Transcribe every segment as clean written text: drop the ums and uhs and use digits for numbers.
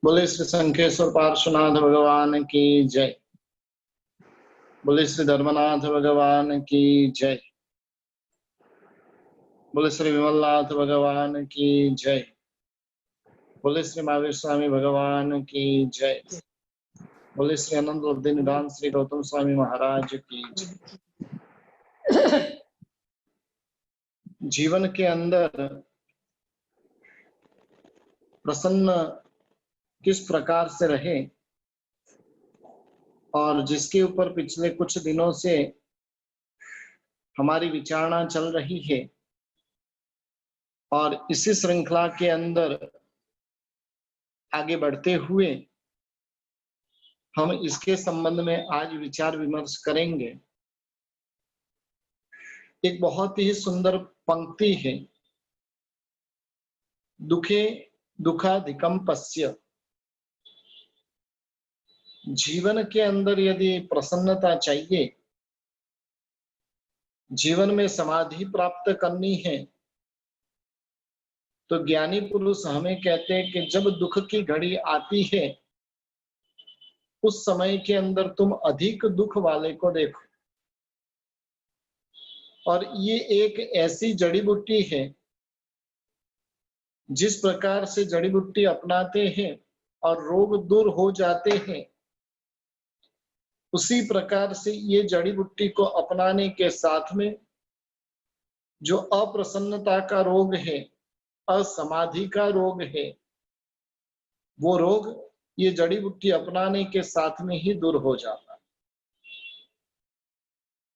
बोले श्री शंखेश्वर पार्श्वनाथ भगवान की जय। बोले श्री धर्मनाथ भगवान की जय। बोले श्री विमलनाथ भगवान की जय। बोले श्री महावीर स्वामी भगवान की जय। बोले श्री अनंत बुद्धि निधान श्री गौतम स्वामी महाराज की जय। जीवन के अंदर प्रसन्न किस प्रकार से रहे, और जिसके ऊपर पिछले कुछ दिनों से हमारी विचारणा चल रही है, और इसी श्रृंखला के अंदर आगे बढ़ते हुए हम इसके संबंध में आज विचार विमर्श करेंगे। एक बहुत ही सुंदर पंक्ति है, दुखे दुखाधिकम पश्य। जीवन के अंदर यदि प्रसन्नता चाहिए, जीवन में समाधि प्राप्त करनी है, तो ज्ञानी पुरुष हमें कहते हैं कि जब दुख की घड़ी आती है, उस समय के अंदर तुम अधिक दुख वाले को देखो। और ये एक ऐसी जड़ी बूटी है, जिस प्रकार से जड़ी बूटी अपनाते हैं और रोग दूर हो जाते हैं, उसी प्रकार से ये जड़ी बूटी को अपनाने के साथ में जो अप्रसन्नता का रोग है, असमाधि का रोग है, वो रोग ये जड़ी बूटी अपनाने के साथ में ही दूर हो जाता है।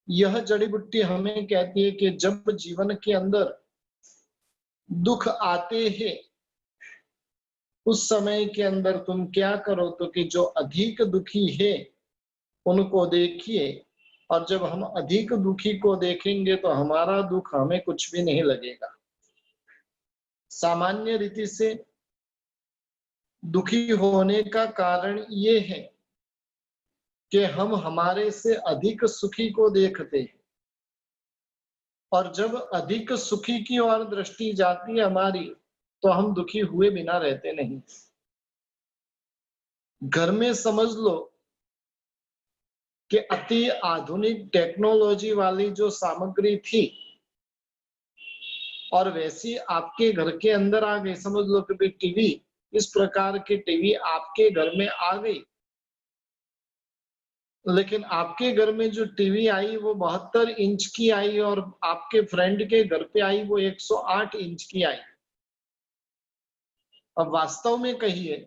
यह जड़ी बूटी हमें कहती है कि जब जीवन के अंदर दुख आते हैं, उस समय के अंदर तुम क्या करो, तो कि जो अधिक दुखी है उनको देखिए, और जब हम अधिक दुखी को देखेंगे तो हमारा दुख हमें कुछ भी नहीं लगेगा। सामान्य रीति से दुखी होने का कारण ये है कि हम हमारे से अधिक सुखी को देखते हैं, और जब अधिक सुखी की ओर दृष्टि जाती है हमारी, तो हम दुखी हुए बिना रहते नहीं। घर में समझ लो कि अति आधुनिक टेक्नोलॉजी वाली जो सामग्री थी, और वैसी आपके घर के अंदर आ गई। समझ लो कि भाई टीवी, इस प्रकार की टीवी आपके घर में आ गई, लेकिन आपके घर में जो टीवी आई वो 72 इंच की आई, और आपके फ्रेंड के घर पे आई वो 108 इंच की आई। अब वास्तव में कहिए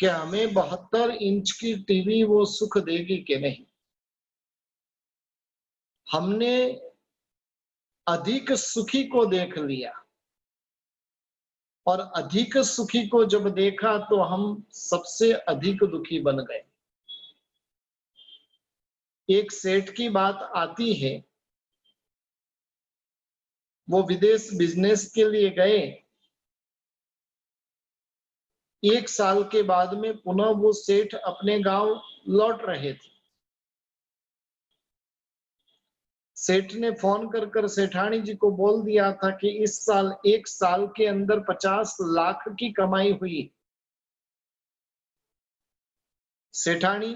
कि हमें 72 इंच की टीवी वो सुख देगी कि नहीं। हमने अधिक सुखी को देख लिया, और अधिक सुखी को जब देखा तो हम सबसे अधिक दुखी बन गए। एक सेठ की बात आती है, वो विदेश बिजनेस के लिए गए। 1 साल के बाद में पुनः वो सेठ अपने गांव लौट रहे थे। सेठ ने फोन कर कर सेठानी जी को बोल दिया था कि इस साल 1 साल के अंदर 50 लाख की कमाई हुई। सेठानी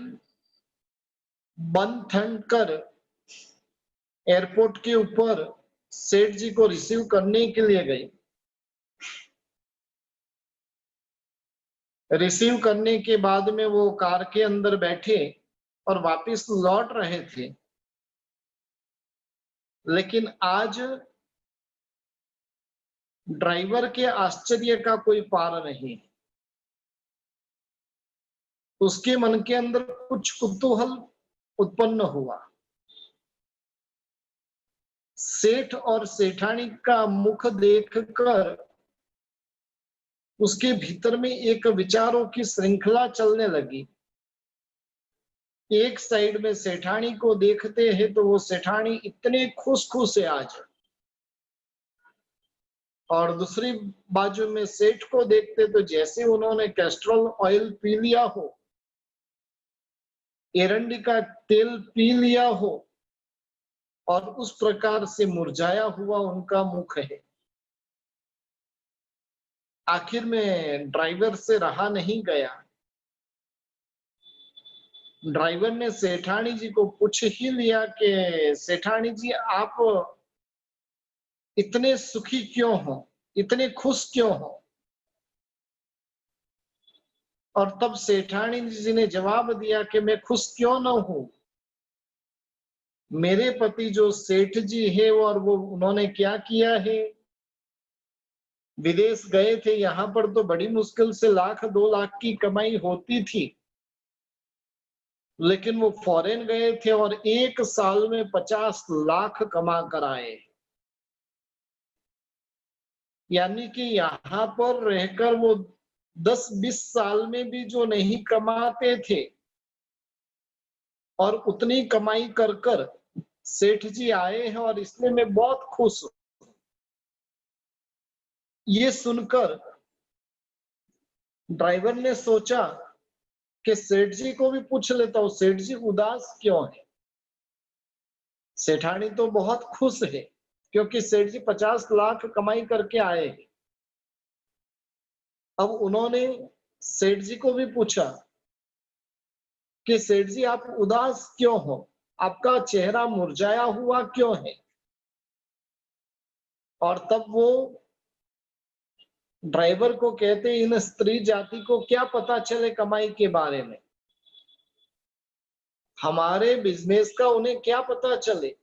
बन ठन कर एयरपोर्ट के ऊपर सेठ जी को रिसीव करने के लिए गई। रिसीव करने के बाद में वो कार के अंदर बैठे और वापस लौट रहे थे, लेकिन आज ड्राइवर के आश्चर्य का कोई पार नहीं। उसके मन के अंदर कुछ कुतूहल उत्पन्न हुआ। सेठ और सेठानी का मुख देखकर उसके भीतर में एक विचारों की श्रृंखला चलने लगी। एक साइड में सेठानी को देखते हैं तो वो सेठानी इतने खुश है आज, और दूसरी बाजू में सेठ को देखते तो जैसे उन्होंने कैस्ट्रोल ऑयल पी लिया हो, एरंडी का तेल पी लिया हो, और उस प्रकार से मुरझाया हुआ उनका मुख है। आखिर में ड्राइवर से रहा नहीं गया, ड्राइवर ने सेठानी जी को पूछ ही लिया कि सेठानी जी आप इतने सुखी क्यों हो, इतने खुश क्यों हो? और तब सेठानी जी ने जवाब दिया कि मैं खुश क्यों न हूं, मेरे पति जो सेठ जी है और वो उन्होंने क्या किया है, विदेश गए थे, यहाँ पर तो बड़ी मुश्किल से 1,00,000-2,00,000 की कमाई होती थी, लेकिन वो फॉरेन गए थे और 1 साल में 50 लाख कमा कर आए। यानी कि यहाँ पर रहकर वो 10-20 साल में भी जो नहीं कमाते थे, और उतनी कमाई कर कर सेठ जी आए हैं, और इसलिए मैं बहुत खुश हूं। ये सुनकर ड्राइवर ने सोचा कि सेठ जी को भी पूछ लेता हूँ, सेठ जी उदास क्यों है? सेठानी तो बहुत खुश है क्योंकि सेठ जी 50 लाख कमाई करके आए हैं। अब उन्होंने सेठ जी को भी पूछा कि सेठ जी आप उदास क्यों हो, आपका चेहरा मुरझाया हुआ क्यों है? और तब वो ड्राइवर को कहते, इन स्त्री जाति को क्या पता चले कमाई के बारे में, हमारे बिजनेस का उन्हें क्या पता चले।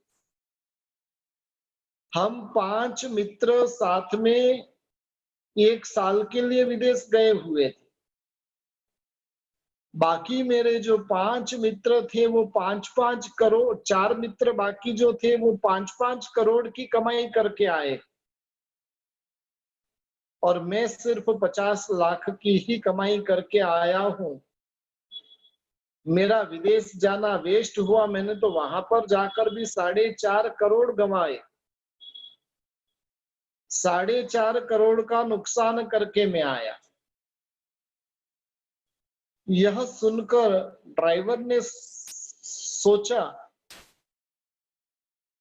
हम 5 मित्र साथ में 1 साल के लिए विदेश गए हुए थे। बाकी मेरे जो 5 मित्र थे वो 5-5 करोड़, 4 मित्र बाकी जो थे वो 5-5 करोड़ की कमाई करके आए, और मैं सिर्फ 50 लाख की ही कमाई करके आया हूं। मेरा विदेश जाना वेस्ट हुआ, मैंने तो वहां पर जाकर भी 4.5 करोड़ गंवाए, 4.5 करोड़ का नुकसान करके मैं आया। यह सुनकर ड्राइवर ने सोचा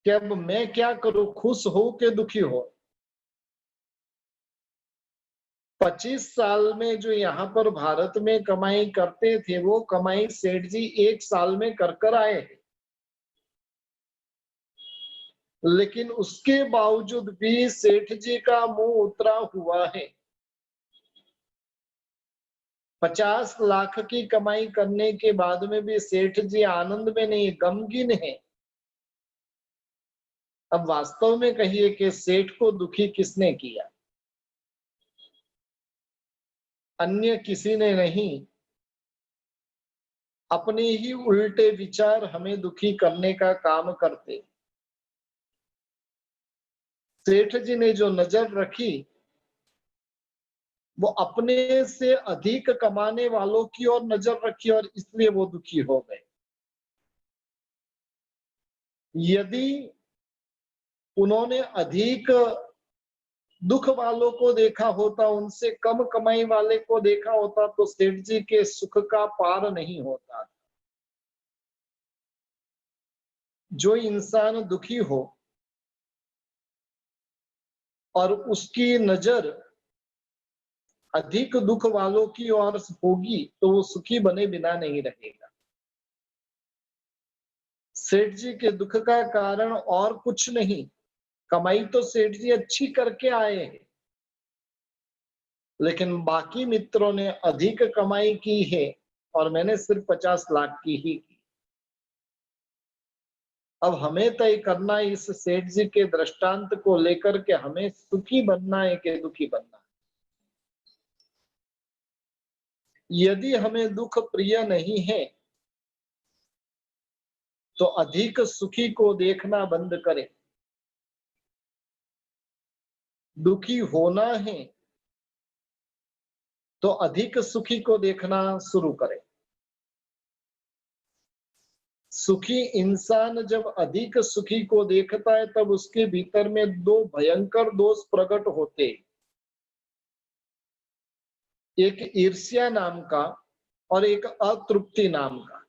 कि अब मैं क्या करूं, खुश हो के दुखी हो। 25 साल में जो यहाँ पर भारत में कमाई करते थे, वो कमाई सेठ जी 1 साल में कर कर आए, लेकिन उसके बावजूद भी सेठ जी का मुंह उतरा हुआ है। 50 लाख की कमाई करने के बाद में भी सेठ जी आनंद में नहीं, गमगीन है। अब वास्तव में कहिए कि सेठ को दुखी किसने किया? अन्य किसी ने नहीं, अपने ही उल्टे विचार हमें दुखी करने का काम करते। सेठ जी ने जो नजर रखी वो अपने से अधिक कमाने वालों की ओर नजर रखी, और इसलिए वो दुखी हो गए। यदि उन्होंने अधिक दुख वालों को देखा होता, उनसे कम कमाई वाले को देखा होता, तो सेठ जी के सुख का पार नहीं होता। जो इंसान दुखी हो और उसकी नजर अधिक दुख वालों की ओर होगी, तो वो सुखी बने बिना नहीं रहेगा। सेठ जी के दुख का कारण और कुछ नहीं, कमाई तो सेठ जी अच्छी करके आए हैं, लेकिन बाकी मित्रों ने अधिक कमाई की है और मैंने सिर्फ 50 लाख की ही की। अब हमें तय करना इस सेठ जी के दृष्टांत को लेकर के हमें सुखी बनना है कि दुखी बनना है। यदि हमें दुख प्रिय नहीं है तो अधिक सुखी को देखना बंद करें। दुखी होना है तो अधिक सुखी को देखना शुरू करें। सुखी इंसान जब अधिक सुखी को देखता है तब उसके भीतर में दो भयंकर दोष प्रकट होते, एक ईर्ष्या नाम का और एक अतृप्ति नाम का।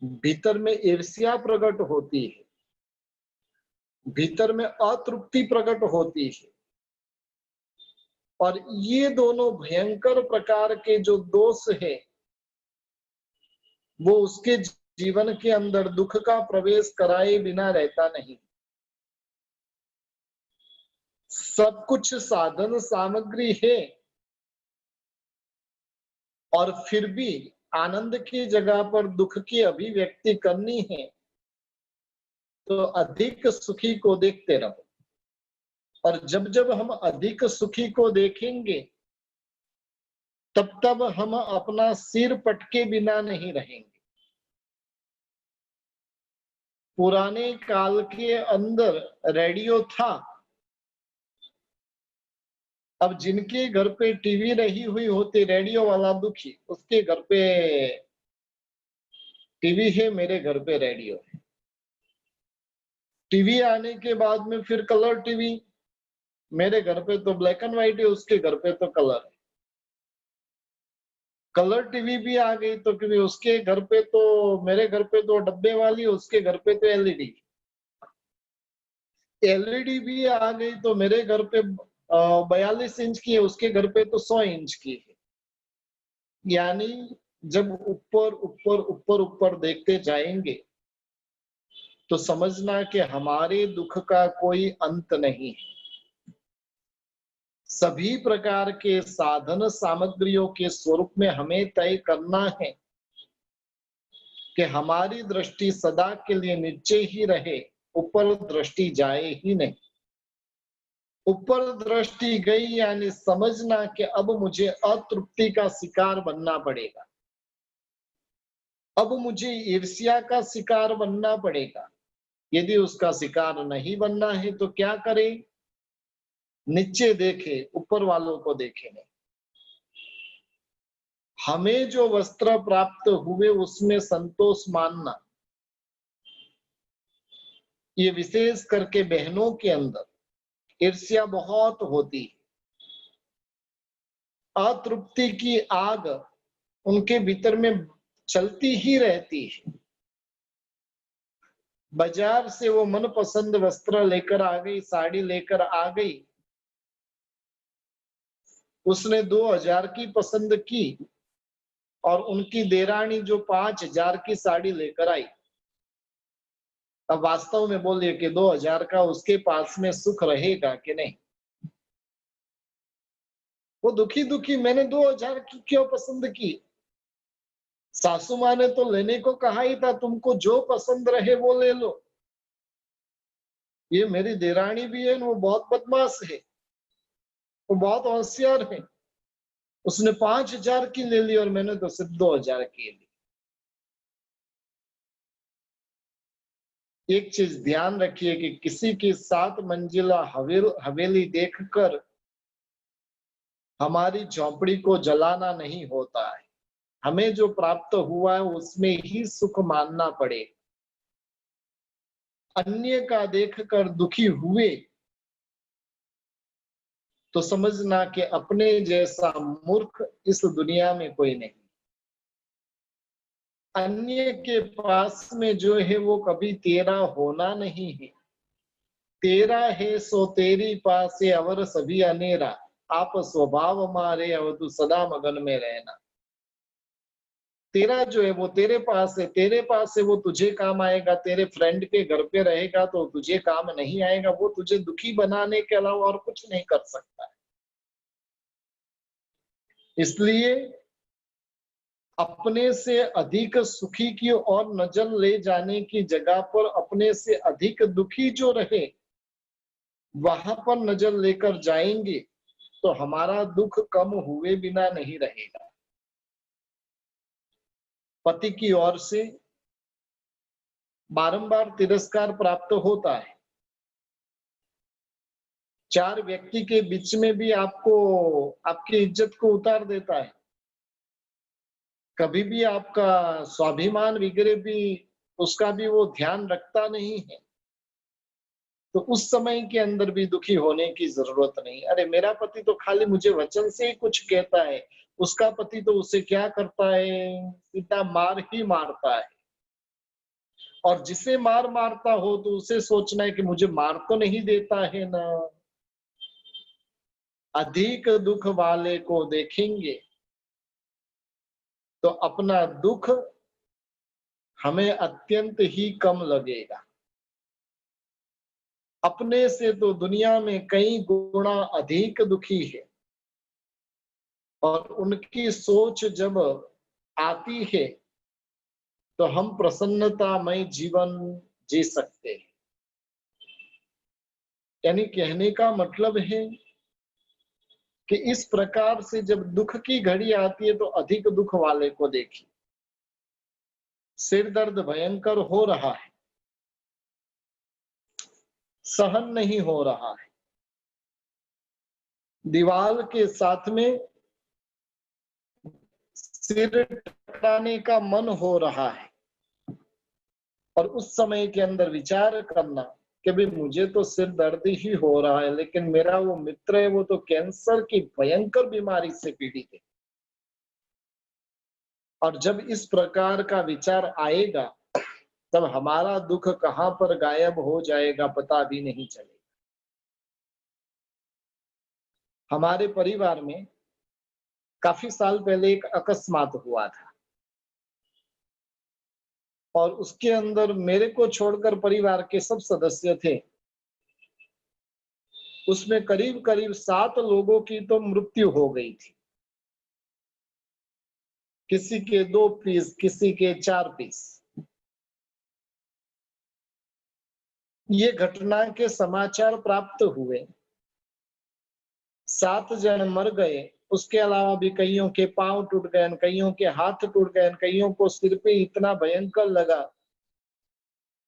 भीतर में ईर्ष्या प्रकट होती है, भीतर में अतृप्ति प्रकट होती है, और ये दोनों भयंकर प्रकार के जो दोष है वो उसके जीवन के अंदर दुख का प्रवेश कराए बिना रहता नहीं। सब कुछ साधन सामग्री है और फिर भी आनंद की जगह पर दुख की अभिव्यक्ति करनी है तो अधिक सुखी को देखते रहो। और जब जब हम अधिक सुखी को देखेंगे तब तब हम अपना सिर पटके बिना नहीं रहेंगे। पुराने काल के अंदर रेडियो था, अब जिनके घर पे टीवी रही हुई होती, रेडियो वाला दुखी, उसके घर पे टीवी है, मेरे घर पे रेडियो है। टीवी आने के बाद में फिर कलर टीवी, मेरे घर पे तो ब्लैक एंड व्हाइट है, उसके घर पे तो कलर है। कलर टीवी भी आ गई तो क्योंकि उसके घर पे तो, मेरे घर पे तो डब्बे वाली, उसके घर पे तो एलईडी। एलईडी भी आ गई तो मेरे घर पे 42 इंच की है, उसके घर पे तो 100 इंच की है। यानी जब ऊपर ऊपर ऊपर ऊपर देखते जाएंगे तो समझना कि हमारे दुख का कोई अंत नहीं है। सभी प्रकार के साधन सामग्रियों के स्वरूप में हमें तय करना है कि हमारी दृष्टि सदा के लिए नीचे ही रहे, ऊपर दृष्टि जाए ही नहीं। ऊपर दृष्टि गई यानी समझना कि अब मुझे अतृप्ति का शिकार बनना पड़ेगा, अब मुझे ईर्ष्या का शिकार बनना पड़ेगा। यदि उसका शिकार नहीं बनना है तो क्या करें? नीचे देखे, ऊपर वालों को देखे नहीं। हमें जो वस्त्र प्राप्त हुए उसमें संतोष मानना, ये विशेष करके बहनों के अंदर ईर्ष्या बहुत होती है। अतृप्ति की आग उनके भीतर में चलती ही रहती है। बाजार से वो मनपसंद वस्त्र लेकर आ गई, साड़ी लेकर आ गई, उसने 2000 की पसंद की और उनकी देरानी जो 5000 की साड़ी लेकर आई। अब वास्तव में बोलिए कि 2000 का उसके पास में सुख रहेगा कि नहीं? वो दुखी दुखी, मैंने 2000 की क्यों पसंद की? सासू माँ ने तो लेने को कहा ही था, तुमको जो पसंद रहे वो ले लो। ये मेरी देरानी भी है, वो बहुत बदमाश है, वो बहुत होशियार है, उसने 5000 की ले ली और मैंने तो सिर्फ 2000 की ली। एक चीज ध्यान रखिए कि किसी की 7 मंजिला हवेली देखकर हमारी झोपड़ी को जलाना नहीं होता है। हमें जो प्राप्त हुआ है उसमें ही सुख मानना पड़ेगा। अन्य का देखकर दुखी हुए तो समझना कि अपने जैसा मूर्ख इस दुनिया में कोई नहीं। अन्य के पास में जो है वो कभी तेरा होना नहीं है। तेरा है सो तेरी पासे अवर सभी अनेरा, आप स्वभाव मारे अब तू सदा मगन में रहना। तेरा जो है वो तेरे पास है, तेरे पास है वो तुझे काम आएगा। तेरे फ्रेंड के घर पे रहेगा तो तुझे काम नहीं आएगा, वो तुझे दुखी बनाने के अलावा और कुछ नहीं कर सकता है। इसलिए अपने से अधिक सुखी की ओर नजर ले जाने की जगह पर अपने से अधिक दुखी जो रहे वहां पर नजर लेकर जाएंगे तो हमारा दुख कम हुए बिना नहीं रहेगा। पति की ओर से बारंबार तिरस्कार प्राप्त होता है। 4 व्यक्ति के बीच में भी आपको आपकी इज्जत को उतार देता है। कभी भी आपका स्वाभिमान वगैरह भी, उसका भी वो ध्यान रखता नहीं है, तो उस समय के अंदर भी दुखी होने की जरूरत नहीं। अरे मेरा पति तो खाली मुझे वचन से ही कुछ कहता है, उसका पति तो उसे क्या करता है, सीधा मार ही मारता है। और जिसे मार मारता हो तो उसे सोचना है कि मुझे मार तो नहीं देता है ना। अधिक दुख वाले को देखेंगे तो अपना दुख हमें अत्यंत ही कम लगेगा। अपने से तो दुनिया में कई गुना अधिक दुखी है, और उनकी सोच जब आती है तो हम प्रसन्नतामय जीवन जी सकते हैं। यानी कहने का मतलब है कि इस प्रकार से जब दुख की घड़ी आती है तो अधिक दुख वाले को देखिए। सिर दर्द भयंकर हो रहा है, सहन नहीं हो रहा है, दीवार के साथ में सिर टकराने का मन हो रहा है, और उस समय के अंदर विचार करना कि भाई मुझे तो सिर दर्द ही हो रहा है, लेकिन मेरा वो मित्र है वो तो कैंसर की भयंकर बीमारी से पीड़ित है। और जब इस प्रकार का विचार आएगा तब हमारा दुख कहां पर गायब हो जाएगा पता भी नहीं चलेगा। हमारे परिवार में काफी साल पहले एक अकस्मात हुआ था, और उसके अंदर मेरे को छोड़कर परिवार के सब सदस्य थे। उसमें करीब करीब 7 लोगों की तो मृत्यु हो गई थी। किसी के 2 पीस, किसी के 4 पीस। ये घटना के समाचार प्राप्त हुए, 7 जन मर गए। उसके अलावा भी कईयों के पांव टूट गए, कईयों के हाथ टूट गए, कईयों को सिर पे इतना भयंकर लगा।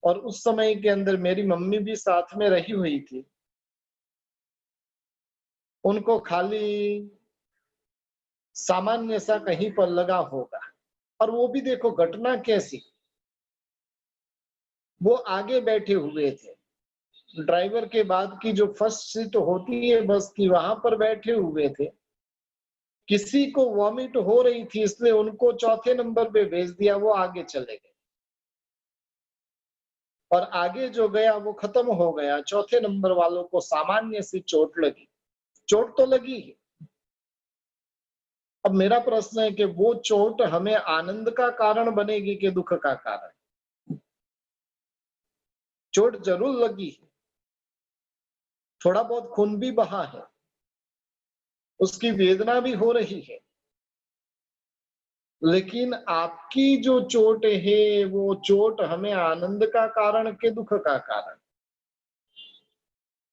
और उस समय के अंदर मेरी मम्मी भी साथ में रही हुई थी। उनको खाली सामान्य सा कहीं पर लगा होगा। और वो भी देखो घटना कैसी, वो आगे बैठे हुए थे, ड्राइवर के बाद की जो फर्स्ट सीट होती है बस की, वहां पर बैठे हुए थे। किसी को वॉमिट हो रही थी, इसलिए उनको चौथे नंबर पे भेज दिया, वो आगे चले गए। और आगे जो गया वो खत्म हो गया। चौथे नंबर वालों को सामान्य सी चोट लगी। चोट तो लगी है। अब मेरा प्रश्न है कि वो चोट हमें आनंद का कारण बनेगी कि दुख का कारण? चोट जरूर लगी है, थोड़ा बहुत खून भी बहा है, उसकी वेदना भी हो रही है, लेकिन आपकी जो चोट है वो चोट हमें आनंद का कारण के दुख का कारण?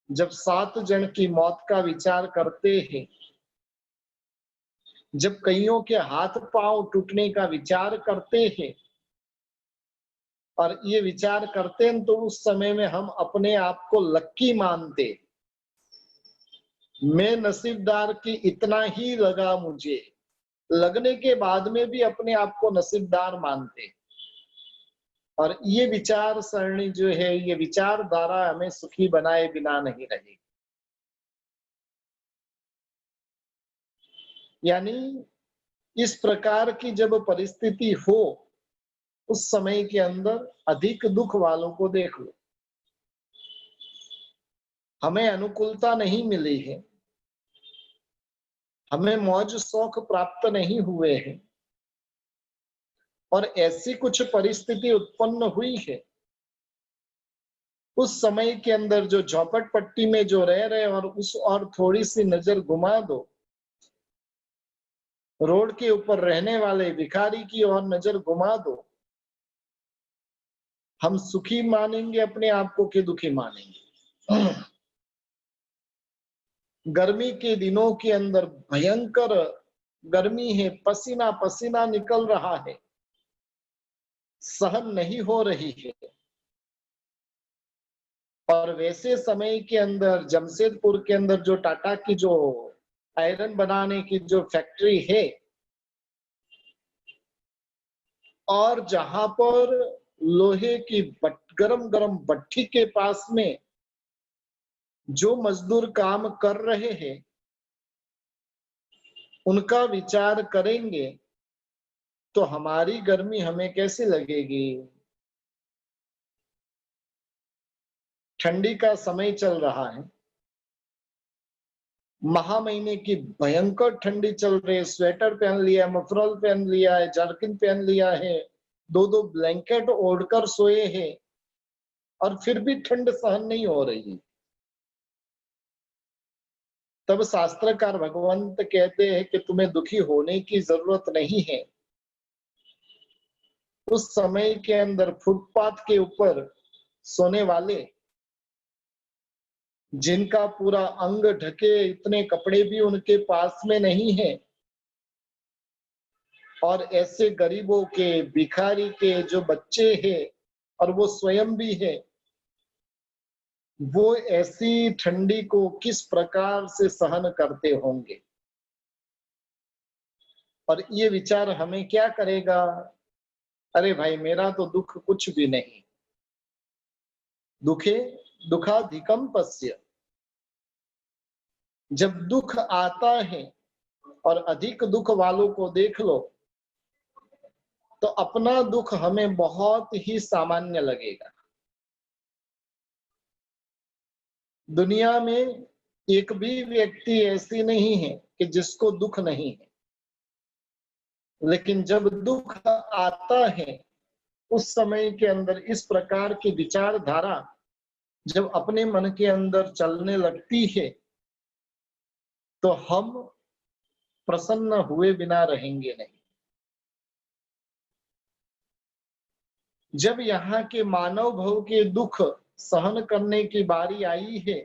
जब 7 जन की मौत का विचार करते हैं, जब कईयों के हाथ पांव टूटने का विचार करते हैं, और ये विचार करते हैं तो उस समय में हम अपने आप को लक्की मानते। मैं नसीबदार की इतना ही लगा मुझे, लगने के बाद में भी अपने आप को नसीबदार मानते। और ये विचार सरणी जो है, ये विचारधारा हमें सुखी बनाए बिना नहीं रहेगी। यानी इस प्रकार की जब परिस्थिति हो, उस समय के अंदर अधिक दुख वालों को देख लो। हमें अनुकूलता नहीं मिली है, हमें मौज शौक प्राप्त नहीं हुए हैं, और ऐसी कुछ परिस्थिति उत्पन्न हुई है, उस समय के अंदर जो झोपड़ पट्टी में जो रह रहे और उस और थोड़ी सी नजर घुमा दो, रोड के ऊपर रहने वाले भिखारी की ओर नजर घुमा दो, हम सुखी मानेंगे अपने आप को कि दुखी मानेंगे? गर्मी के दिनों के अंदर भयंकर गर्मी है, पसीना पसीना निकल रहा है, सहन नहीं हो रही है। और वैसे समय के अंदर जमशेदपुर के अंदर जो टाटा की जो आयरन बनाने की जो फैक्ट्री है, और जहां पर लोहे की गरम गरम भट्ठी के पास में जो मजदूर काम कर रहे हैं, उनका विचार करेंगे तो हमारी गर्मी हमें कैसी लगेगी। ठंडी का समय चल रहा है, महा महीने की भयंकर ठंडी चल रही है, स्वेटर पहन लिया है, मफरल पहन लिया है, जर्किन पहन लिया है, दो दो ब्लैंकेट ओढ़कर सोए हैं, और फिर भी ठंड सहन नहीं हो रही। तब शास्त्रकार भगवंत कहते हैं कि तुम्हें दुखी होने की जरूरत नहीं है। उस समय के अंदर फुटपाथ के ऊपर सोने वाले, जिनका पूरा अंग ढके इतने कपड़े भी उनके पास में नहीं है, और ऐसे गरीबों के, भिखारी के जो बच्चे हैं और वो स्वयं भी है, वो ऐसी ठंडी को किस प्रकार से सहन करते होंगे। और ये विचार हमें क्या करेगा, अरे भाई मेरा तो दुख कुछ भी नहीं। दुखे दुखाधिकम पश्य, जब दुख आता है और अधिक दुख वालों को देख लो तो अपना दुख हमें बहुत ही सामान्य लगेगा। दुनिया में एक भी व्यक्ति ऐसी नहीं है कि जिसको दुख नहीं है, लेकिन जब दुख आता है उस समय के अंदर इस प्रकार की विचारधारा जब अपने मन के अंदर चलने लगती है तो हम प्रसन्न हुए बिना रहेंगे नहीं। जब यहाँ के मानव भव के दुख सहन करने की बारी आई है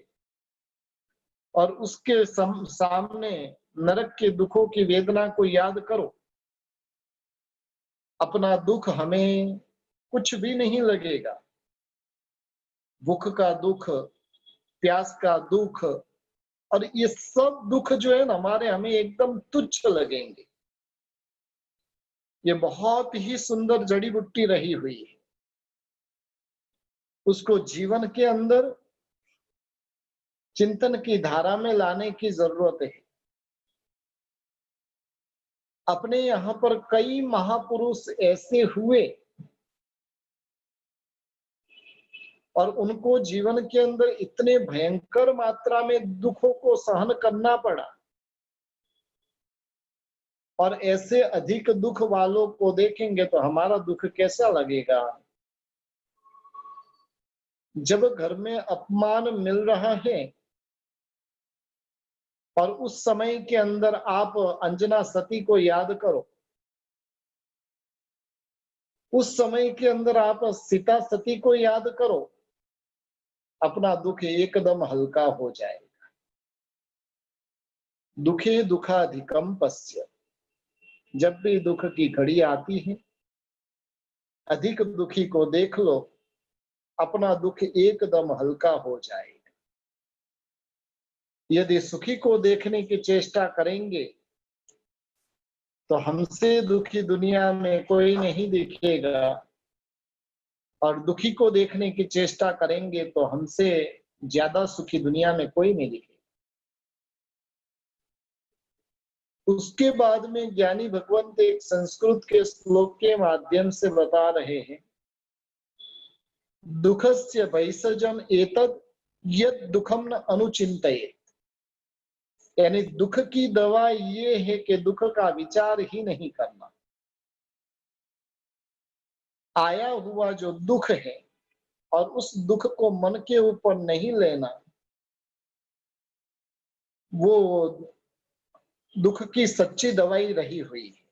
और उसके सामने नरक के दुखों की वेदना को याद करो, अपना दुख हमें कुछ भी नहीं लगेगा। भूख का दुख, प्यास का दुख, और ये सब दुख जो है ना हमारे, हमें एकदम तुच्छ लगेंगे। ये बहुत ही सुंदर जड़ी बूटी रही हुई है, उसको जीवन के अंदर चिंतन की धारा में लाने की जरूरत है। अपने यहाँ पर कई महापुरुष ऐसे हुए और उनको जीवन के अंदर इतने भयंकर मात्रा में दुखों को सहन करना पड़ा, और ऐसे अधिक दुख वालों को देखेंगे तो हमारा दुख कैसा लगेगा। जब घर में अपमान मिल रहा है और उस समय के अंदर आप अंजना सती को याद करो, उस समय के अंदर आप सीता सती को याद करो, अपना दुख एकदम हल्का हो जाएगा। दुखे दुखाधिकम पश्य, जब भी दुख की घड़ी आती है अधिक दुखी को देख लो, अपना दुख एकदम हल्का हो जाएगा। यदि सुखी को देखने की चेष्टा करेंगे तो हमसे दुखी दुनिया में कोई नहीं दिखेगा, और दुखी को देखने की चेष्टा करेंगे तो हमसे ज्यादा सुखी दुनिया में कोई नहीं दिखेगा। उसके बाद में ज्ञानी भगवंत एक संस्कृत के श्लोक के माध्यम से बता रहे हैं, दुखस्य भैषजम एतद यद दुखम न अनुचिंतयेत, यानी दुख की दवा ये है कि दुख का विचार ही नहीं करना। आया हुआ जो दुख है और उस दुख को मन के ऊपर नहीं लेना, वो दुख की सच्ची दवाई रही हुई है।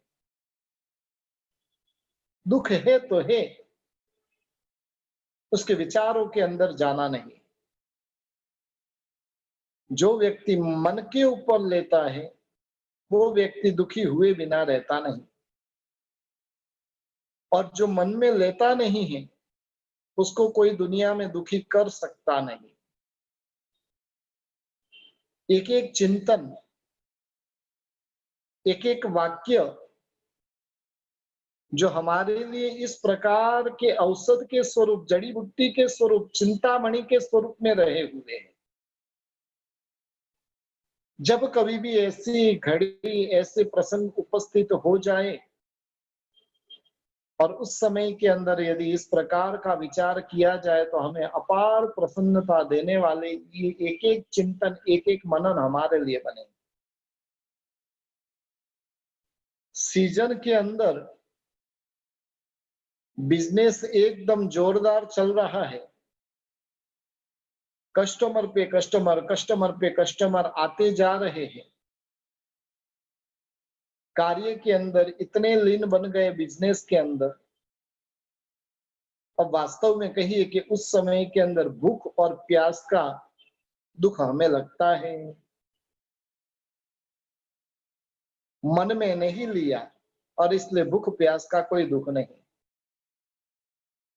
दुख है तो है, उसके विचारों के अंदर जाना नहीं। जो व्यक्ति मन के ऊपर लेता है वो व्यक्ति दुखी हुए बिना रहता नहीं, और जो मन में लेता नहीं है उसको कोई दुनिया में दुखी कर सकता नहीं। एक एक चिंतन, एक एक वाक्य जो हमारे लिए इस प्रकार के औषध के स्वरूप, जड़ी बूटी के स्वरूप, चिंतामणि के स्वरूप में रहे हुए हैं। जब कभी भी ऐसी घड़ी, ऐसे प्रसंग उपस्थित हो जाए और उस समय के अंदर यदि इस प्रकार का विचार किया जाए तो हमें अपार प्रसन्नता देने वाले ये एक एक चिंतन, एक एक मनन हमारे लिए बने। सीजन के अंदर बिजनेस एकदम जोरदार चल रहा है। कस्टमर पे कस्टमर, कस्टमर पे कस्टमर आते जा रहे हैं। कार्य के अंदर इतने लीन बन गए बिजनेस के अंदर। अब वास्तव में कहिए कि उस समय के अंदर भूख और प्यास का दुख हमें लगता है। मन में नहीं लिया और इसलिए भूख प्यास का कोई दुख नहीं।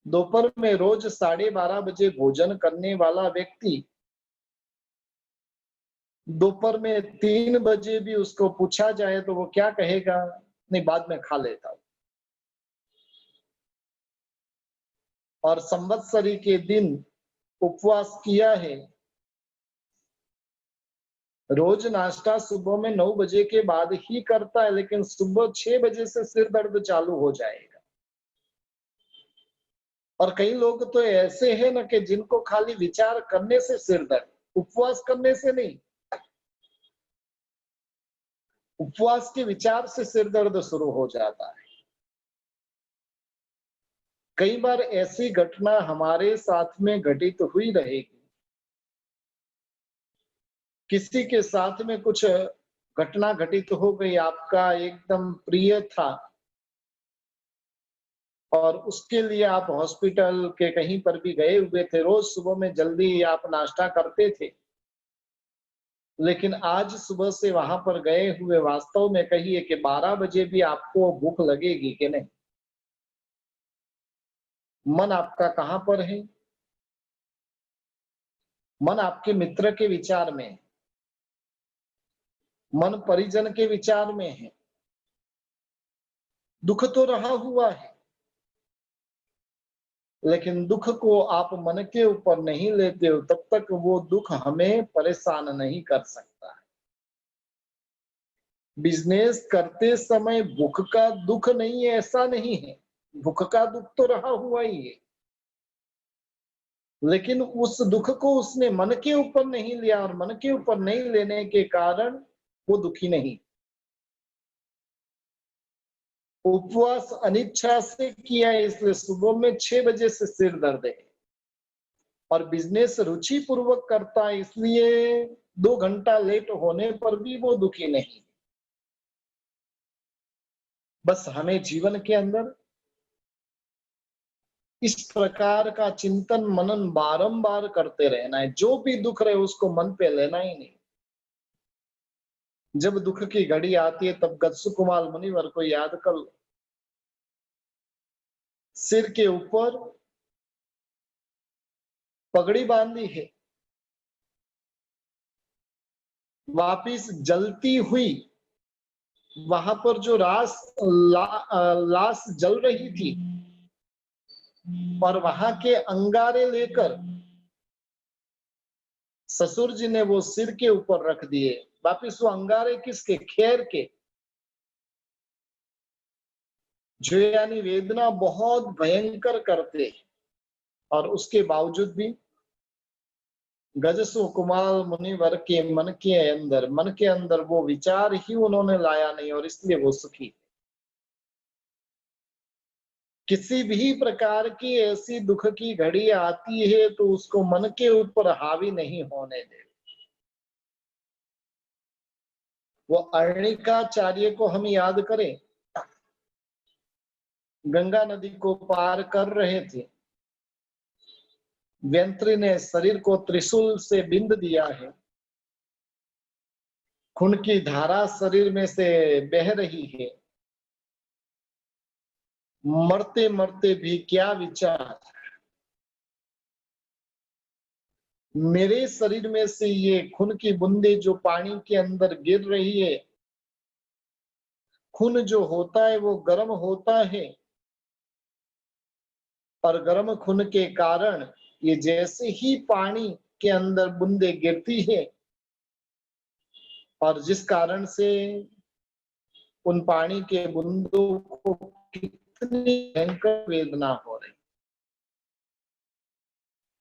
दोपहर में रोज 12:30 बजे भोजन करने वाला व्यक्ति दोपहर में 3 बजे भी उसको पूछा जाए तो वो क्या कहेगा? नहीं, बाद में खा लेता हूं। और संवत्सरी के दिन उपवास किया है। रोज नाश्ता सुबह में 9 बजे के बाद ही करता है, लेकिन सुबह 6 बजे से सिर दर्द चालू हो जाएगा। और कई लोग तो ऐसे हैं ना कि जिनको खाली विचार करने से सिर दर्द, उपवास करने से नहीं, उपवास के विचार से सिर दर्द शुरू हो जाता है। कई बार ऐसी घटना हमारे साथ में घटित हुई रहेगी। किसी के साथ में कुछ घटना घटित हो गई, आपका एकदम प्रिय था और उसके लिए आप हॉस्पिटल के कहीं पर भी गए हुए थे। रोज सुबह में जल्दी आप नाश्ता करते थे, लेकिन आज सुबह से वहां पर गए हुए वास्तव में कहिए कि 12 बजे भी आपको भूख लगेगी कि नहीं? मन आपका कहां पर है? मन आपके मित्र के विचार में है, मन परिजन के विचार में है। दुख तो रहा हुआ है, लेकिन दुख को आप मन के ऊपर नहीं लेते हो तब तक वो दुख हमें परेशान नहीं कर सकता। बिजनेस करते समय भूख का दुख नहीं है, ऐसा नहीं है। भूख का दुख तो रहा हुआ ही है, लेकिन उस दुख को उसने मन के ऊपर नहीं लिया और मन के ऊपर नहीं लेने के कारण वो दुखी नहीं। उपवास अनिच्छा से किया है, इसलिए सुबह में 6 बजे से सिर दर्द है। और बिजनेस रुचि पूर्वक करता है, इसलिए 2 घंटा लेट होने पर भी वो दुखी नहीं। बस हमें जीवन के अंदर इस प्रकार का चिंतन मनन बारंबार करते रहना है। जो भी दुख रहे उसको मन पे लेना ही नहीं। जब दुख की घड़ी आती है तब गत्सुकुमार मुनिवर को याद कर लो। सिर के ऊपर पगड़ी बांधी है, वापिस जलती हुई वहां पर जो लाश जल रही थी और वहां के अंगारे लेकर ससुर जी ने वो सिर के ऊपर रख दिए। वापिस वो अंगारे किसके? खैर के। जो यानी वेदना बहुत भयंकर करते और उसके बावजूद भी गजसु कुमार मुनिवर के मन के अंदर वो विचार ही उन्होंने लाया नहीं और इसलिए वो सुखी। किसी भी प्रकार की ऐसी दुख की घड़ी आती है तो उसको मन के ऊपर हावी नहीं होने दे। वो अर्णिकाचार्य को हम याद करें, गंगा नदी को पार कर रहे थे। व्यंत्री ने शरीर को त्रिशूल से बिंद दिया है, खून की धारा शरीर में से बह रही है। मरते मरते भी क्या विचार, मेरे शरीर में से ये खून की बूंदे जो पानी के अंदर गिर रही है, खून जो होता है वो गर्म होता है और गर्म खून के कारण ये जैसे ही पानी के अंदर बूंदे गिरती है और जिस कारण से उन पानी के बूंदों को कितनी भयंकर वेदना हो रही,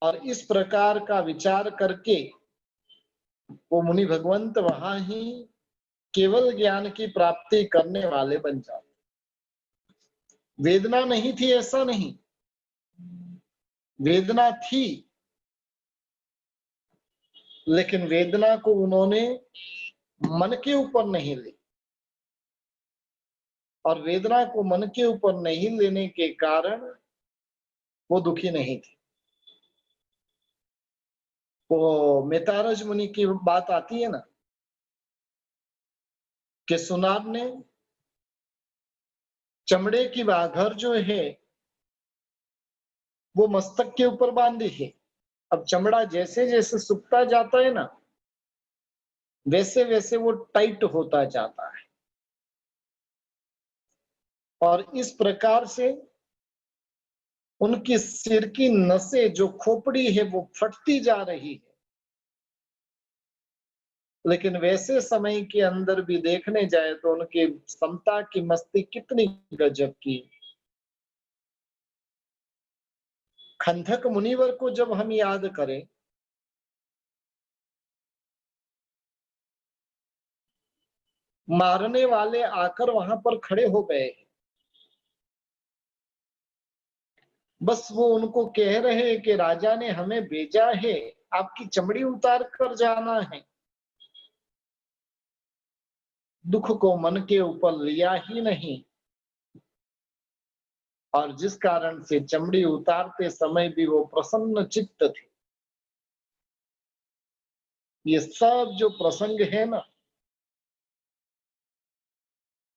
और इस प्रकार का विचार करके वो मुनि भगवंत वहां ही केवल ज्ञान की प्राप्ति करने वाले बन जाते। वेदना नहीं थी ऐसा नहीं, वेदना थी, लेकिन वेदना को उन्होंने मन के ऊपर नहीं ली, और वेदना को मन के ऊपर नहीं लेने के कारण वो दुखी नहीं थी। वो मेतारज मुनि की बात आती है ना कि सुनार ने चमड़े की बाघर जो है वो मस्तक के ऊपर बांधी है। अब चमड़ा जैसे जैसे सूखता जाता है ना, वैसे वैसे वो टाइट होता जाता है, और इस प्रकार से उनकी सिर की नसें जो खोपड़ी है वो फटती जा रही है। लेकिन वैसे समय के अंदर भी देखने जाए तो उनके समता की मस्ती कितनी गजब की। खंधक मुनिवर को जब हम याद करें, मारने वाले आकर वहां पर खड़े हो गए, बस वो उनको कह रहे हैं कि राजा ने हमें भेजा है, आपकी चमड़ी उतार कर जाना है। दुख को मन के ऊपर लिया ही नहीं, और जिस कारण से चमड़ी उतारते समय भी वो प्रसन्न चित्त थे। ये सब जो प्रसंग है ना,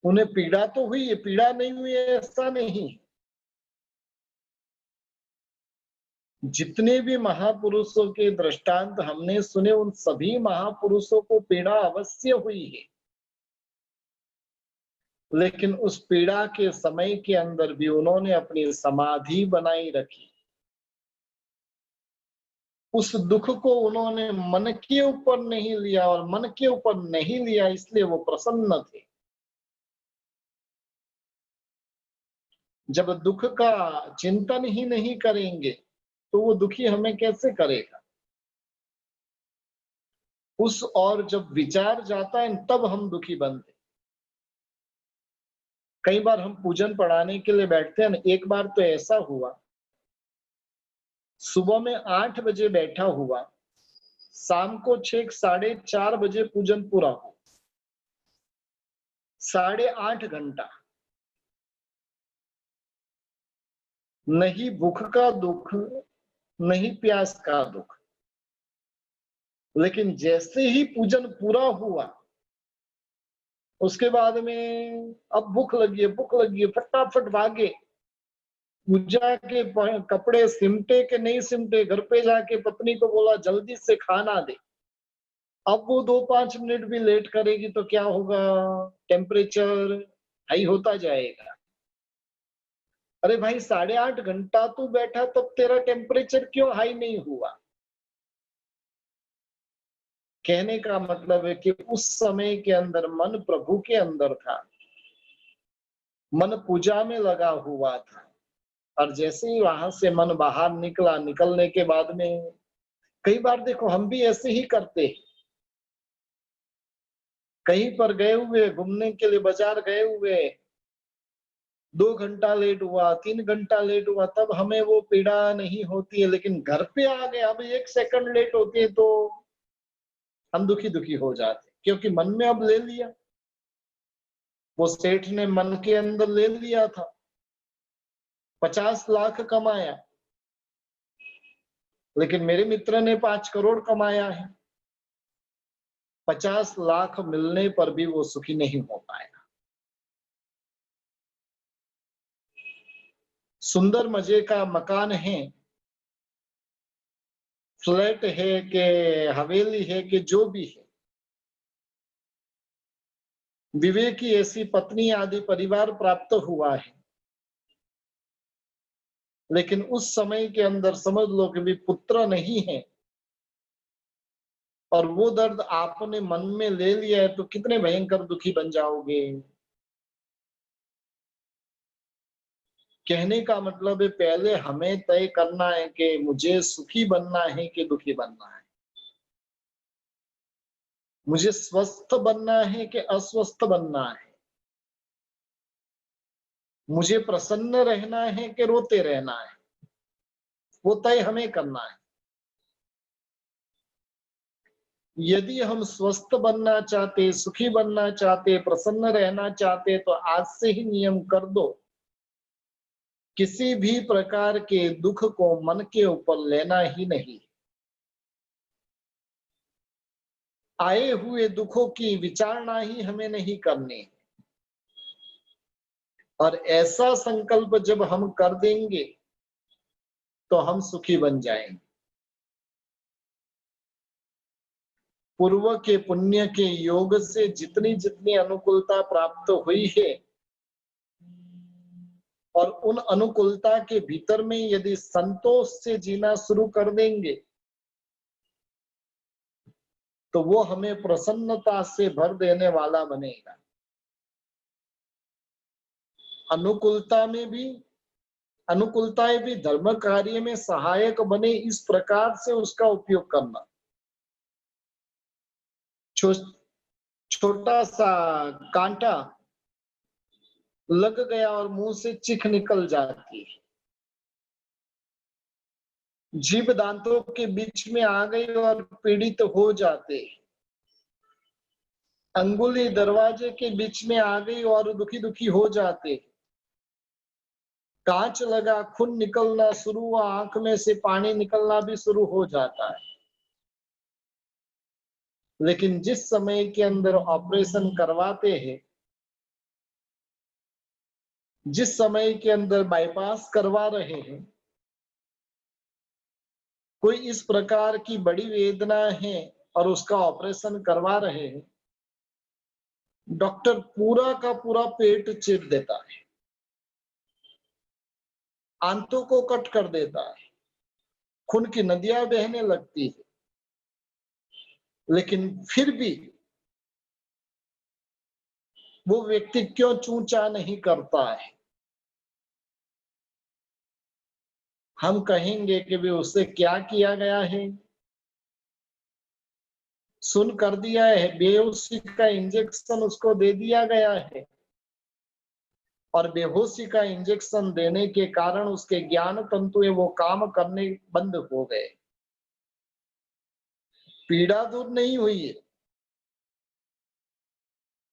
उन्हें पीड़ा तो हुई है, पीड़ा नहीं हुई ऐसा नहीं। जितने भी महापुरुषों के दृष्टांत हमने सुने, उन सभी महापुरुषों को पीड़ा अवश्य हुई है, लेकिन उस पीड़ा के समय के अंदर भी उन्होंने अपनी समाधि बनाई रखी। उस दुख को उन्होंने मन के ऊपर नहीं लिया, और मन के ऊपर नहीं लिया इसलिए वो प्रसन्न थे। जब दुख का चिंतन ही नहीं करेंगे तो वो दुखी हमें कैसे करेगा। उस और जब विचार जाता है तब हम दुखी बनते। कई बार हम पूजन पढ़ाने के लिए बैठते हैं ना, एक बार तो ऐसा हुआ, सुबह में 8 बजे बैठा हुआ, शाम को 6 साढ़े 4 बजे पूजन पूरा हो, 8.5 घंटा। नहीं भूख का दुख, नहीं प्यास का दुख, लेकिन जैसे ही पूजन पूरा हुआ उसके बाद में अब भूख लगी है, भूख लगी है, फटाफट भागे, पूजा के कपड़े सिमटे के नहीं सिमटे, घर पे जाके पत्नी को बोला जल्दी से खाना दे। अब वो 2-5 मिनट भी लेट करेगी तो क्या होगा, टेम्परेचर हाई होता जाएगा। अरे भाई 8.5 घंटा तू बैठा तब तेरा टेम्परेचर क्यों हाई नहीं हुआ। कहने का मतलब है कि उस समय के अंदर मन प्रभु के अंदर था, मन पूजा में लगा हुआ था, और जैसे ही वहां से मन बाहर निकला, निकलने के बाद में कई बार देखो हम भी ऐसे ही करते हैं। कहीं पर गए हुए, घूमने के लिए बाजार गए हुए, 2 घंटा लेट हुआ, 3 घंटा लेट हुआ, तब हमें वो पीड़ा नहीं होती है, लेकिन घर पे आ गए अब 1 सेकंड लेट होती है तो हम दुखी दुखी हो जाते, क्योंकि मन में अब ले लिया, वो सेठ ने मन के अंदर ले लिया था, 50 लाख कमाया, लेकिन मेरे मित्र ने 5 करोड़ कमाया है। 50 लाख मिलने पर भी वो सुखी नहीं हो पाया। सुंदर मजे का मकान है, फ्लैट है कि हवेली है कि जो भी है, विवेकी ऐसी पत्नी आदि परिवार प्राप्त हुआ है, लेकिन उस समय के अंदर समझ लो कि भी पुत्र नहीं है और वो दर्द आपने मन में ले लिया है, तो कितने भयंकर दुखी बन जाओगे। कहने का मतलब है पहले हमें तय करना है कि मुझे सुखी बनना है कि दुखी बनना है, मुझे स्वस्थ बनना है कि अस्वस्थ बनना है, मुझे प्रसन्न रहना है कि रोते रहना है, वो तय हमें करना है। यदि हम स्वस्थ बनना चाहते, सुखी बनना चाहते, प्रसन्न रहना चाहते, तो आज से ही नियम कर दो, किसी भी प्रकार के दुख को मन के ऊपर लेना ही नहीं। आए हुए दुखों की विचारणा ही हमें नहीं करनी। और ऐसा संकल्प जब हम कर देंगे तो हम सुखी बन जाएंगे। पूर्व के पुण्य के योग से जितनी जितनी अनुकूलता प्राप्त हुई है, और उन अनुकूलता के भीतर में यदि संतोष से जीना शुरू कर देंगे तो वो हमें प्रसन्नता से भर देने वाला बनेगा। अनुकूलताएं भी धर्म कार्य में सहायक बने, इस प्रकार से उसका उपयोग करना। छोटा सा कांटा लग गया और मुंह से चिख निकल जाती है, जीभ दांतों के बीच में आ गई और पीड़ित हो जाते, अंगुली दरवाजे के बीच में आ गई और दुखी दुखी हो जाते, कांच लगा, खून निकलना शुरू हुआ, आंख में से पानी निकलना भी शुरू हो जाता है। लेकिन जिस समय के अंदर ऑपरेशन करवाते हैं, जिस समय के अंदर बाईपास करवा रहे हैं, कोई इस प्रकार की बड़ी वेदना है और उसका ऑपरेशन करवा रहे हैं, डॉक्टर पूरा का पूरा पेट चीर देता है, आंतों को कट कर देता है, खून की नदियां बहने लगती है, लेकिन फिर भी वो व्यक्ति क्यों चूंचा नहीं करता है। हम कहेंगे कि भी उससे क्या किया गया है, सुन कर दिया है, बेहोशी का इंजेक्शन उसको दे दिया गया है, और बेहोशी का इंजेक्शन देने के कारण उसके ज्ञान तंतु वो काम करने बंद हो गए, पीड़ा दूर नहीं हुई है,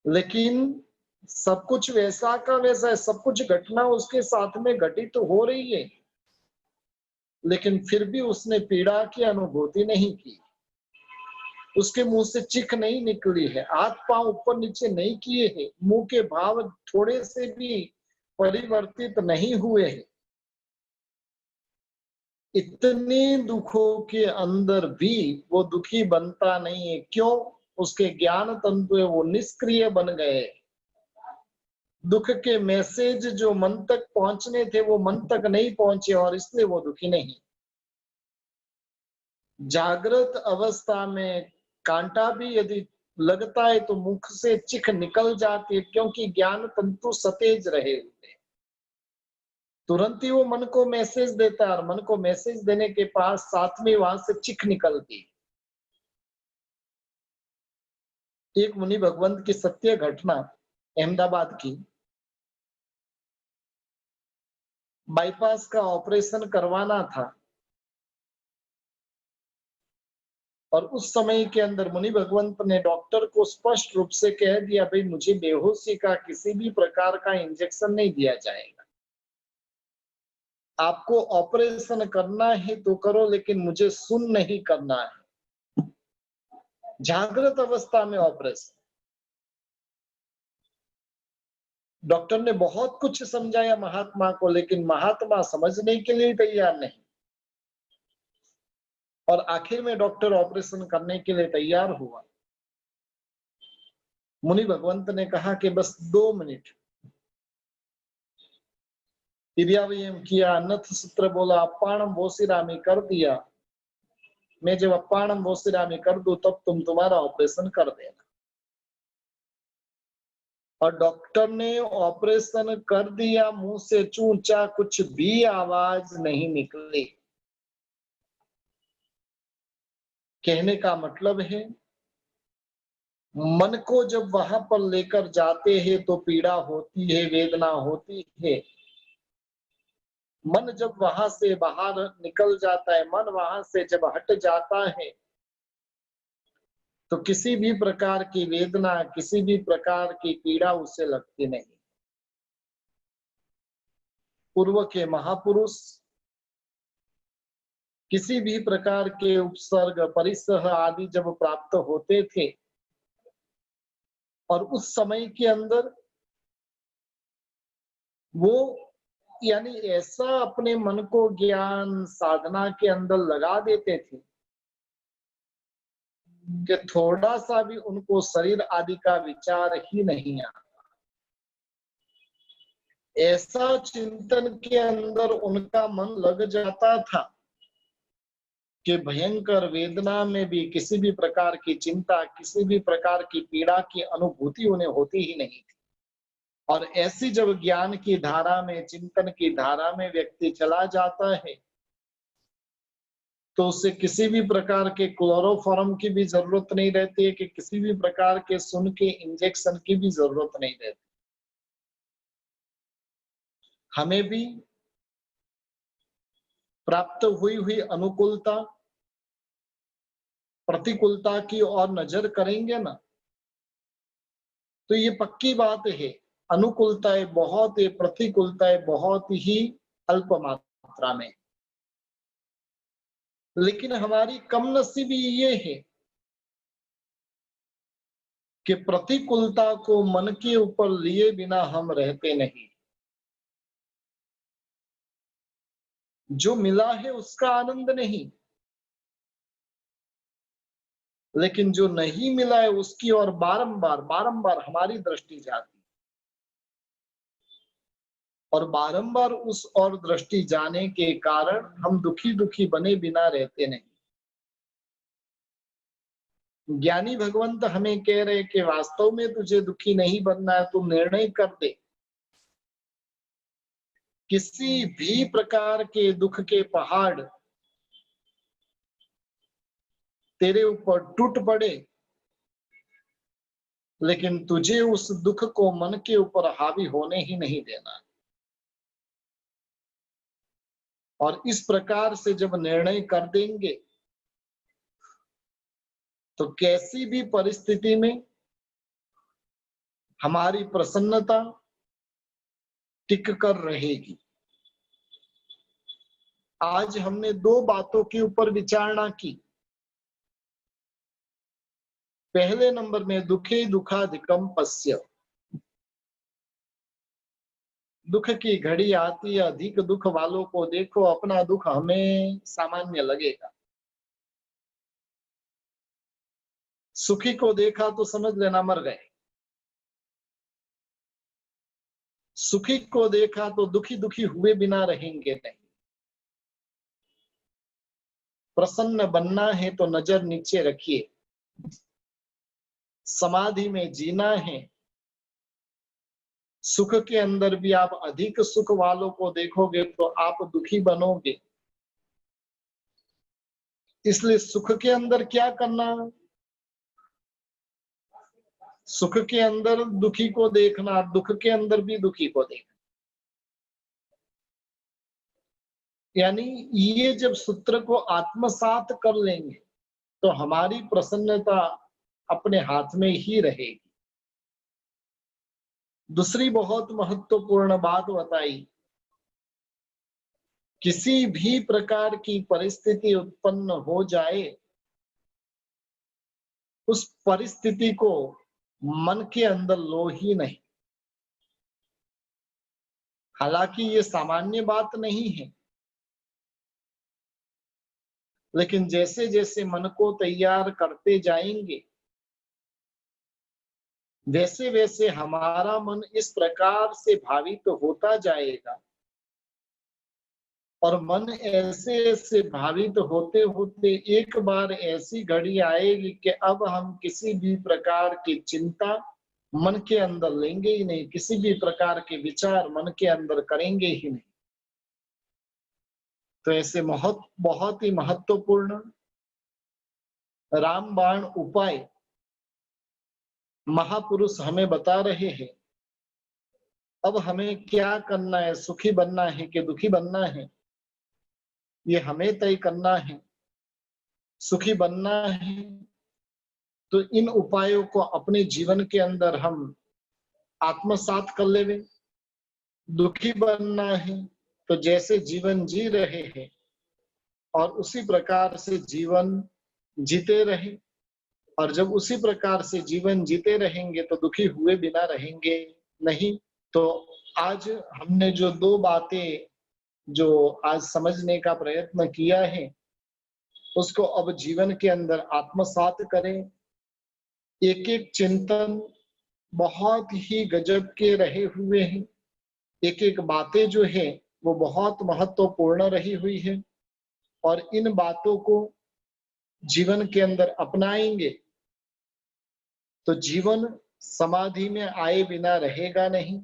लेकिन सब कुछ वैसा का वैसा है, सब कुछ घटना उसके साथ में घटित तो हो रही है, लेकिन फिर भी उसने पीड़ा की अनुभूति नहीं की, उसके मुंह से चिख नहीं निकली है, हाथ पांव ऊपर नीचे नहीं किए हैं, मुंह के भाव थोड़े से भी परिवर्तित नहीं हुए हैं। इतने दुखों के अंदर भी वो दुखी बनता नहीं है। क्यों? उसके ज्ञान तंतु है वो निष्क्रिय बन गए, दुख के मैसेज जो मन तक पहुंचने थे वो मन तक नहीं पहुंचे, और इसलिए वो दुखी नहीं। जागृत अवस्था में कांटा भी यदि लगता है तो मुख से चिख निकल जाती है, क्योंकि ज्ञान तंतु सतेज रहे होते हैं। तुरंत ही वो मन को मैसेज देता है, और मन को मैसेज देने के पास साथ में वहां से चिख निकलती। एक मुनि भगवंत की सत्य घटना, अहमदाबाद की, बाईपास का ऑपरेशन करवाना था, और उस समय के अंदर मुनि भगवंत ने डॉक्टर को स्पष्ट रूप से कह दिया, भाई मुझे बेहोशी का किसी भी प्रकार का इंजेक्शन नहीं दिया जाएगा, आपको ऑपरेशन करना है तो करो, लेकिन मुझे सुन नहीं करना है। जागृत अवस्था में ऑपरेशन। डॉक्टर ने बहुत कुछ समझाया महात्मा को, लेकिन महात्मा समझने के लिए तैयार नहीं, और आखिर में डॉक्टर ऑपरेशन करने के लिए तैयार हुआ। मुनि भगवंत ने कहा कि बस 2 मिनट, इरियावयम किया, नथ सूत्र बोला, अप्पाणम वोसिरामी कर दिया। मैं जब अप्पाणम वोसिरामी कर दूं तब तुम तुम्हारा ऑपरेशन कर देना। और डॉक्टर ने ऑपरेशन कर दिया, मुंह से चूचा कुछ भी आवाज नहीं निकली। कहने का मतलब है मन को जब वहां पर लेकर जाते हैं तो पीड़ा होती है, वेदना होती है। मन जब वहां से बाहर निकल जाता है, मन वहां से जब हट जाता है, तो किसी भी प्रकार की वेदना, किसी भी प्रकार की पीड़ा उसे लगती नहीं। पूर्व के महापुरुष किसी भी प्रकार के उपसर्ग, परिसह आदि जब प्राप्त होते थे, और उस समय के अंदर वो यानी ऐसा अपने मन को ज्ञान साधना के अंदर लगा देते थे कि थोड़ा सा भी उनको शरीर आदि का विचार ही नहीं आता। ऐसा चिंतन के अंदर उनका मन लग जाता था कि भयंकर वेदना में भी किसी भी प्रकार की चिंता, किसी भी प्रकार की पीड़ा की अनुभूति उन्हें होती ही नहीं थी। और ऐसी जब ज्ञान की धारा में, चिंतन की धारा में व्यक्ति चला जाता है, तो उसे किसी भी प्रकार के क्लोरोफॉर्म की भी जरूरत नहीं रहती है, कि किसी भी प्रकार के सुन के इंजेक्शन की भी जरूरत नहीं रहती। हमें भी प्राप्त हुई हुई अनुकूलता, प्रतिकूलता की ओर नजर करेंगे ना, तो ये पक्की बात है, अनुकूलताएं बहुत है, प्रतिकूलताएं बहुत ही अल्प मात्रा में। लेकिन हमारी कम नसीबी ये है कि प्रतिकूलता को मन के ऊपर लिए बिना हम रहते नहीं। जो मिला है उसका आनंद नहीं, लेकिन जो नहीं मिला है उसकी ओर बारंबार बारंबार हमारी दृष्टि जाती, और बारंबार उस ओर दृष्टि जाने के कारण हम दुखी दुखी बने बिना रहते नहीं। ज्ञानी भगवंत हमें कह रहे कि वास्तव में तुझे दुखी नहीं बनना है, तू निर्णय कर दे। किसी भी प्रकार के दुख के पहाड़ तेरे ऊपर टूट पड़े, लेकिन तुझे उस दुख को मन के ऊपर हावी होने ही नहीं देना। और इस प्रकार से जब निर्णय कर देंगे, तो कैसी भी परिस्थिति में हमारी प्रसन्नता टिक कर रहेगी। आज हमने दो बातों के ऊपर विचारणा की। पहले नंबर में दुखे दुखाधिकम पश्य, दुख की घड़ी आती है, अधिक दुख वालों को देखो, अपना दुख हमें सामान्य लगेगा। सुखी को देखा तो समझ लेना मर गए, सुखी को देखा तो दुखी दुखी हुए बिना रहेंगे नहीं। प्रसन्न बनना है तो नजर नीचे रखिए, समाधि में जीना है। सुख के अंदर भी आप अधिक सुख वालों को देखोगे तो आप दुखी बनोगे। इसलिए सुख के अंदर क्या करना, सुख के अंदर दुखी को देखना, दुख के अंदर भी दुखी को देखना। यानी ये जब सूत्र को आत्मसात कर लेंगे तो हमारी प्रसन्नता अपने हाथ में ही रहेगी। दूसरी बहुत महत्वपूर्ण बात बताई, किसी भी प्रकार की परिस्थिति उत्पन्न हो जाए, उस परिस्थिति को मन के अंदर लो ही नहीं। हालांकि ये सामान्य बात नहीं है, लेकिन जैसे जैसे मन को तैयार करते जाएंगे, वैसे वैसे हमारा मन इस प्रकार से भावित होता जाएगा और मन ऐसे ऐसे भावित होते होते एक बार ऐसी घड़ी आएगी कि अब हम किसी भी प्रकार की चिंता मन के अंदर लेंगे ही नहीं, किसी भी प्रकार के विचार मन के अंदर करेंगे ही नहीं। तो ऐसे बहुत ही महत्वपूर्ण रामबाण उपाय महापुरुष हमें बता रहे हैं। अब हमें क्या करना है, सुखी बनना है कि दुखी बनना है, ये हमें तय करना है। सुखी बनना है तो इन उपायों को अपने जीवन के अंदर हम आत्मसात कर लेवे। दुखी बनना है तो जैसे जीवन जी रहे हैं और उसी प्रकार से जीवन जीते रहे, और जब उसी प्रकार से जीवन जीते रहेंगे तो दुखी हुए बिना रहेंगे नहीं। तो आज हमने जो दो बातें जो आज समझने का प्रयत्न किया है, उसको अब जीवन के अंदर आत्मसात करें। एक एक चिंतन बहुत ही गजब के रहे हुए हैं, एक एक बातें जो है वो बहुत महत्वपूर्ण रही हुई है, और इन बातों को जीवन के अंदर अपनाएंगे तो जीवन समाधि में आए बिना रहेगा नहीं।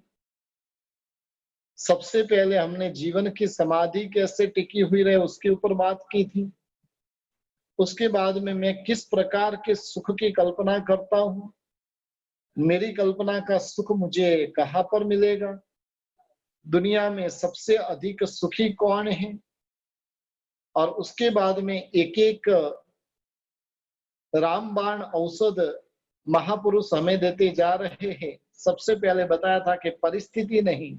सबसे पहले हमने जीवन की समाधि कैसे टिकी हुई रहे उसके ऊपर बात की थी। उसके बाद में मैं किस प्रकार के सुख की कल्पना करता हूँ, मेरी कल्पना का सुख मुझे कहाँ पर मिलेगा, दुनिया में सबसे अधिक सुखी कौन है, और उसके बाद में एक एक रामबाण औषध महापुरुष हमें देते जा रहे हैं। सबसे पहले बताया था कि परिस्थिति नहीं,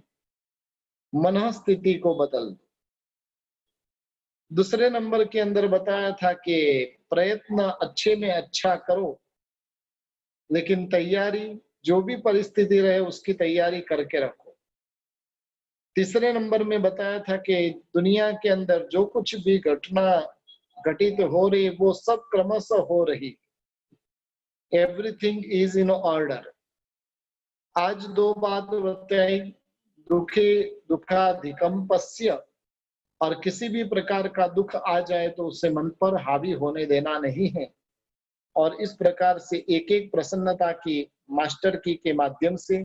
मन स्थिति को बदल। दूसरे नंबर के अंदर बताया था कि प्रयत्न अच्छे में अच्छा करो, लेकिन तैयारी जो भी परिस्थिति रहे उसकी तैयारी करके रखो। तीसरे नंबर में बताया था कि दुनिया के अंदर जो कुछ भी घटना घटित हो रही वो सब क्रमशः हो रही, एवरीथिंग इज इन ऑर्डर। आज दो बात बताई, दुखे दुखाधिकम पश्य, और किसी भी प्रकार का दुख आ जाए तो उसे मन पर हावी होने देना नहीं है। और इस प्रकार से एक एक प्रसन्नता की मास्टर की के माध्यम से